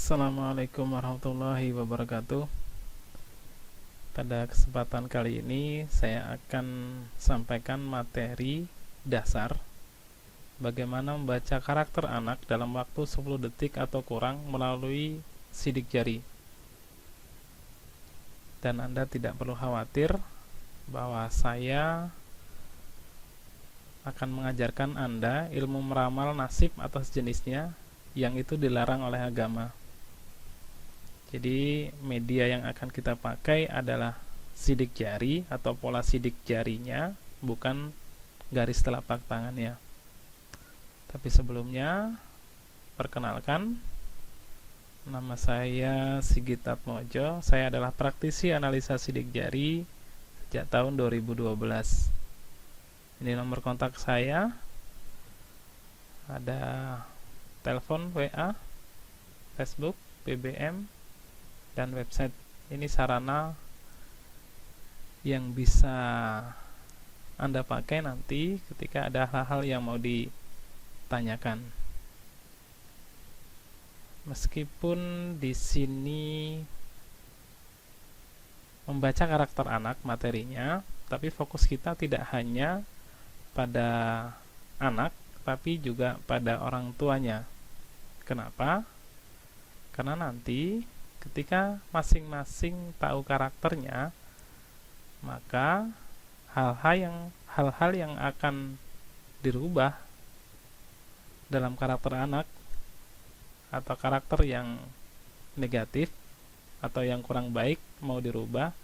Assalamualaikum warahmatullahi wabarakatuh. Pada kesempatan kali ini saya akan sampaikan materi dasar bagaimana membaca karakter anak dalam waktu 10 detik atau kurang melalui sidik jari. Dan Anda tidak perlu khawatir bahwa saya akan mengajarkan Anda ilmu meramal nasib atau sejenisnya yang itu dilarang oleh agama. Jadi media yang akan kita pakai adalah sidik jari atau pola sidik jarinya, bukan garis telapak tangannya. Tapi sebelumnya, perkenalkan, nama saya Sigit Atmojo. Saya adalah praktisi analisa sidik jari sejak tahun 2012. Ini nomor kontak saya. Ada telepon, WA, Facebook, BBM, dan website. Ini sarana yang bisa Anda pakai nanti ketika ada hal-hal yang mau ditanyakan. Meskipun di sini membaca karakter anak materinya, tapi fokus kita tidak hanya pada anak, tapi juga pada orang tuanya. Kenapa? Karena nanti ketika masing-masing tahu karakternya, maka hal-hal yang akan dirubah dalam karakter anak atau karakter yang negatif atau yang kurang baik mau dirubah,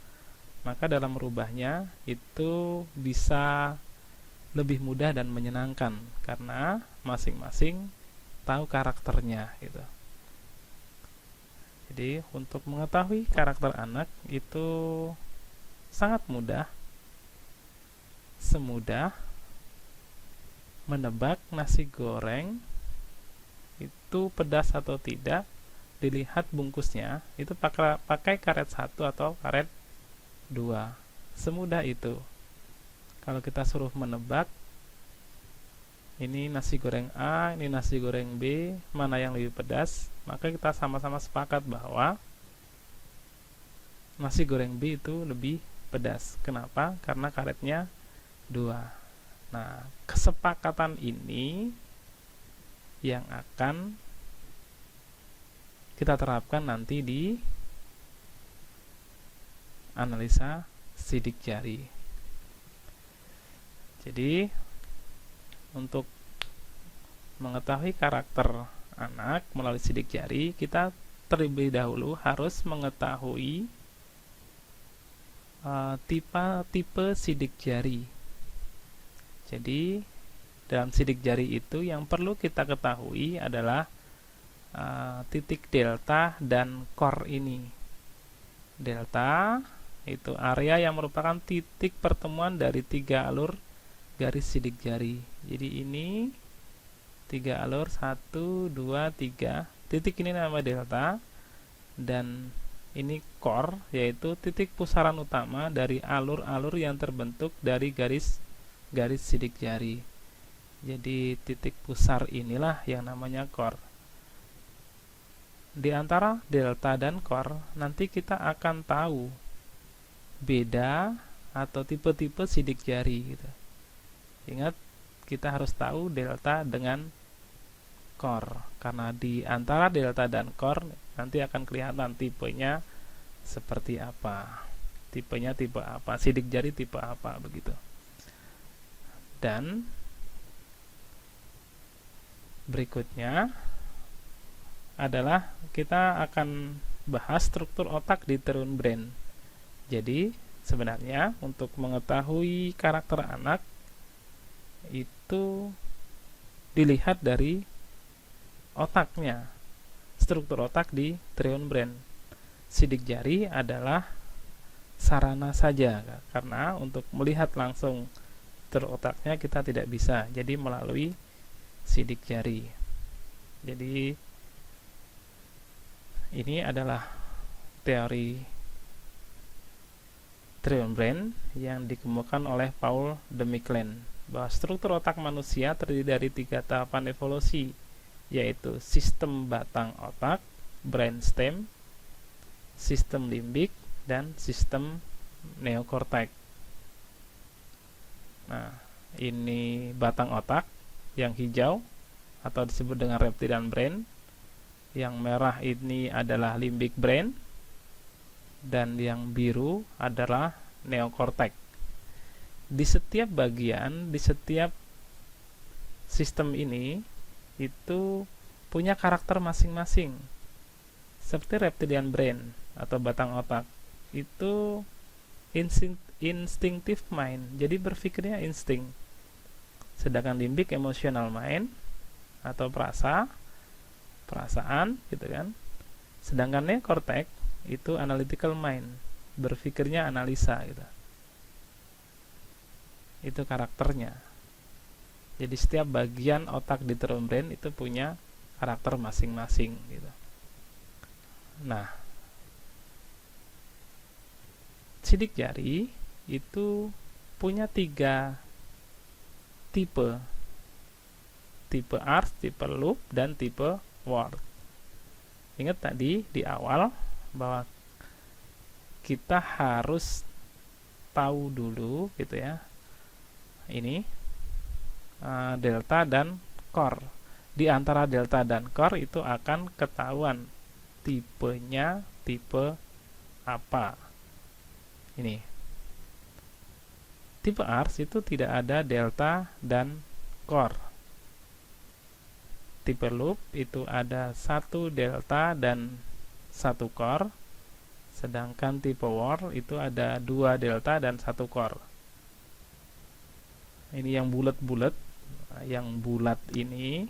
maka dalam merubahnya itu bisa lebih mudah dan menyenangkan karena masing-masing tahu karakternya gitu. Jadi untuk mengetahui karakter anak itu sangat mudah, semudah menebak nasi goreng itu pedas atau tidak, dilihat bungkusnya itu pakai karet 1 atau karet 2. Semudah itu. Kalau kita suruh menebak, ini nasi goreng A, ini nasi goreng B, mana yang lebih pedas, maka kita sama-sama sepakat bahwa nasi goreng B itu lebih pedas. Kenapa? Karena karetnya 2. Nah, kesepakatan ini yang akan kita terapkan nanti di analisa sidik jari. Jadi untuk mengetahui karakter anak melalui sidik jari, kita terlebih dahulu harus mengetahui tipe sidik jari. Jadi dalam sidik jari itu yang perlu kita ketahui adalah titik delta dan core ini. Delta itu area yang merupakan titik pertemuan dari 3 alur garis sidik jari. Jadi ini 3 alur, 1, 2, 3. Titik ini nama delta, dan ini core, yaitu titik pusaran utama dari alur-alur yang terbentuk dari garis sidik jari. Jadi titik pusar inilah yang namanya core. Di antara delta dan core, nanti kita akan tahu beda atau tipe-tipe sidik jari gitu. Ingat, kita harus tahu delta dengan core, karena di antara delta dan core nanti akan kelihatan tipenya seperti apa, tipenya tipe apa, sidik jari tipe apa, begitu. Dan berikutnya adalah kita akan bahas struktur otak di Terun Brain. Jadi sebenarnya untuk mengetahui karakter anak itu dilihat dari otaknya, struktur otak di Trion Brain. Sidik jari adalah sarana saja, karena untuk melihat langsung struktur otaknya kita tidak bisa, jadi melalui sidik jari. Jadi ini adalah teori Trion Brain yang dikemukakan oleh Paul Demichelis, bahwa struktur otak manusia terdiri dari 3 tahapan evolusi, yaitu sistem batang otak, brainstem, sistem limbik, dan sistem neokortek. Nah, ini batang otak yang hijau atau disebut dengan reptilian brain. Yang merah ini adalah limbic brain, dan yang biru adalah neokortek. Di setiap bagian, di setiap sistem ini itu punya karakter masing-masing. Seperti reptilian brain atau batang otak itu instinctive mind, jadi berpikirnya insting. Sedangkan limbik emotional mind atau perasaan gitu kan. Sedangkan neokortek itu analytical mind, berpikirnya analisa gitu. Itu karakternya. Jadi setiap bagian otak di terun brain itu punya karakter masing-masing gitu. Nah, sidik jari itu punya 3 tipe. Tipe arch, tipe loop, dan tipe word. Ingat tadi di awal bahwa kita harus tahu dulu gitu ya. Ini delta dan core. Di antara delta dan core itu akan ketahuan tipenya tipe apa. Ini tipe arch itu tidak ada delta dan core. Tipe loop itu ada 1 delta dan 1 core. Sedangkan tipe word itu ada 2 delta dan 1 core. Ini yang bulat-bulat, yang bulat ini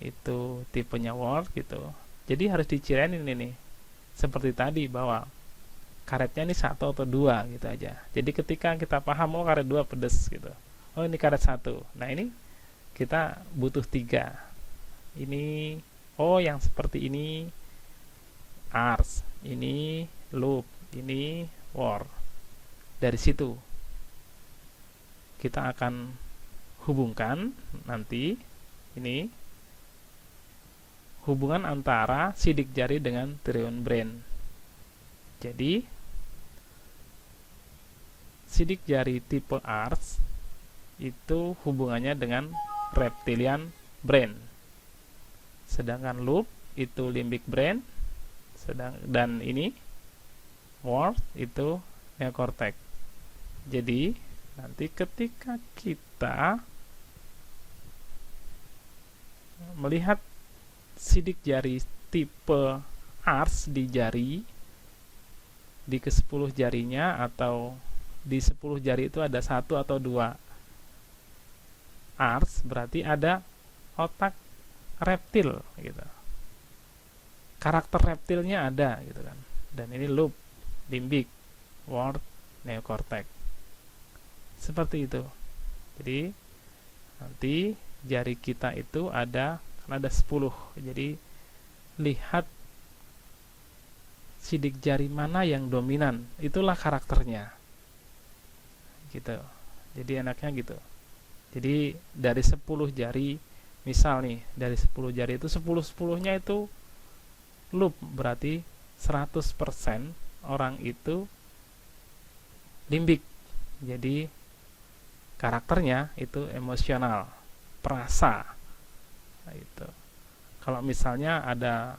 itu tipenya word gitu. Jadi harus dicirain ini nih. Seperti tadi bahwa karetnya ini 1 atau 2 gitu aja. Jadi ketika kita paham, oh karet 2 pedes gitu. Oh ini karet 1. Nah ini kita butuh 3. Ini, oh yang seperti ini arch, ini loop, ini word. Dari situ kita akan hubungkan nanti ini hubungan antara sidik jari dengan triune brain. Jadi sidik jari tipe arch itu hubungannya dengan reptilian brain. Sedangkan loop itu limbic brain, dan ini word itu neokortek. Jadi nanti ketika kita melihat sidik jari tipe arch di jari, di ke-10 jarinya atau di 10 jari itu ada 1 atau 2 arch, berarti ada otak reptil gitu. Karakter reptilnya ada gitu kan. Dan ini loop, limbik, word, neokortek. Seperti itu. Jadi nanti jari kita itu ada, kan ada 10. Jadi lihat sidik jari mana yang dominan, itulah karakternya. Gitu. Jadi enaknya gitu. Jadi dari 10 jari, misal nih, dari 10 jari itu 10-10-nya itu loop, berarti 100% orang itu limbik. Jadi karakternya itu emosional, perasa. Nah, itu. Kalau misalnya ada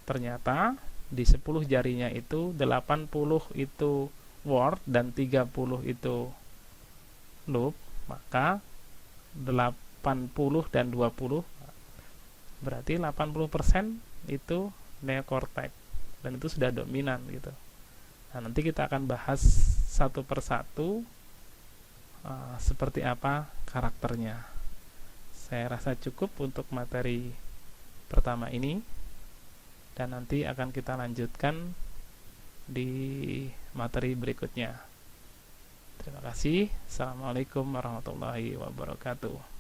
ternyata di 10 jarinya itu 80 itu word dan 30 itu loop, maka 80 dan 20 berarti 80% itu neokortek, dan itu sudah dominan gitu. Nah, nanti kita akan bahas satu persatu seperti apa karakternya. Saya rasa cukup untuk materi pertama ini, dan nanti akan kita lanjutkan di materi berikutnya. Terima kasih. Assalamualaikum warahmatullahi wabarakatuh.